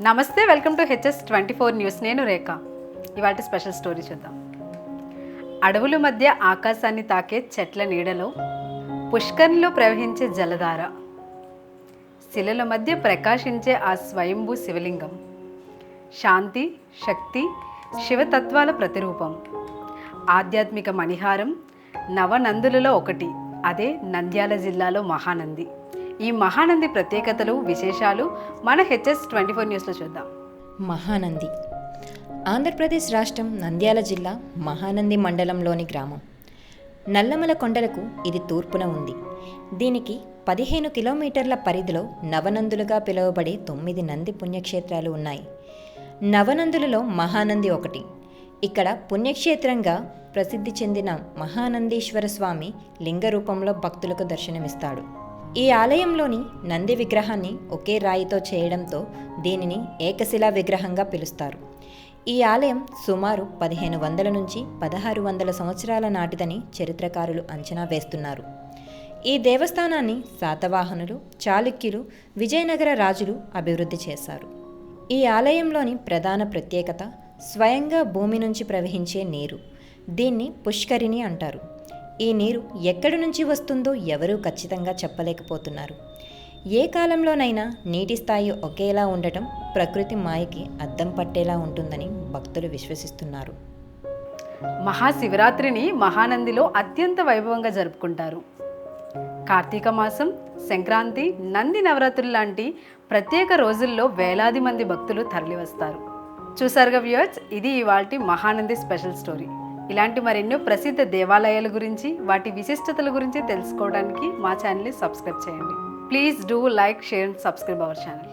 నమస్తే, welcome to HS24 news. నేను రేఖ. ఇవాటి స్పెషల్ స్టోరీ చూద్దాం. అడవుల మధ్య ఆకాశాన్ని తాకే చెట్ల నీడలో పుష్కరిణిలో ప్రవహించే జలధార, శిలల మధ్య ప్రకాశించే ఆ స్వయంభూ శివలింగం, శాంతి, శక్తి, శివతత్వాల ప్రతిరూపం, ఆధ్యాత్మిక మణిహారం, నవనందులలో ఒకటి. అదే నంద్యాల జిల్లాలో మహానంది. ఈ మహానంది ప్రత్యేకతలు, విశేషాలు మన HS24 న్యూస్లో చూద్దాం. మహానంది ఆంధ్రప్రదేశ్ రాష్ట్రం నంద్యాల జిల్లా మహానంది మండలంలోని గ్రామం. నల్లమల కొండలకు ఇది తూర్పున ఉంది. దీనికి 15 కిలోమీటర్ల పరిధిలో నవనందులుగా పిలువబడే 9 నంది పుణ్యక్షేత్రాలు ఉన్నాయి. నవనందులలో మహానంది ఒకటి. ఇక్కడ పుణ్యక్షేత్రంగా ప్రసిద్ధి చెందిన మహానందీశ్వర స్వామి లింగ రూపంలో భక్తులకు దర్శనమిస్తాడు. ఈ ఆలయంలోని నంది విగ్రహాన్ని ఒకే రాయితో చేయడంతో దీనిని ఏకశిలా విగ్రహంగా పిలుస్తారు. ఈ ఆలయం సుమారు 1500 నుంచి 1600 సంవత్సరాల నాటిదని చరిత్రకారులు అంచనా వేస్తున్నారు. ఈ దేవస్థానాన్ని శాతవాహనులు, చాళుక్యులు, విజయనగర రాజులు అభివృద్ధి చేశారు. ఈ ఆలయంలోని ప్రధాన ప్రత్యేకత స్వయంగా భూమి నుంచి ప్రవహించే నీరు. దీన్ని పుష్కరిణి అంటారు. ఈ నీరు ఎక్కడి నుంచి వస్తుందో ఎవరూ ఖచ్చితంగా చెప్పలేకపోతున్నారు. ఏ కాలంలోనైనా నీటి స్థాయి ఒకేలా ఉండటం ప్రకృతి మాయకి అద్దం పట్టేలా ఉంటుందని భక్తులు విశ్వసిస్తున్నారు. మహాశివరాత్రిని మహానందిలో అత్యంత వైభవంగా జరుపుకుంటారు. కార్తీక మాసం, సంక్రాంతి, నంది నవరాత్రులు లాంటి ప్రత్యేక రోజుల్లో వేలాది మంది భక్తులు తరలివస్తారు. చూసారుగా వ్యూయర్స్, ఇది ఇవాల్టి మహానంది స్పెషల్ స్టోరీ. ఇలాంటి మరెన్నో ప్రసిద్ధ దేవాలయాల గురించి, వాటి విశిష్టతల గురించి తెలుసుకోవడానికి మా ఛానల్ని సబ్స్క్రైబ్ చేయండి. Please do like, share and subscribe our channel.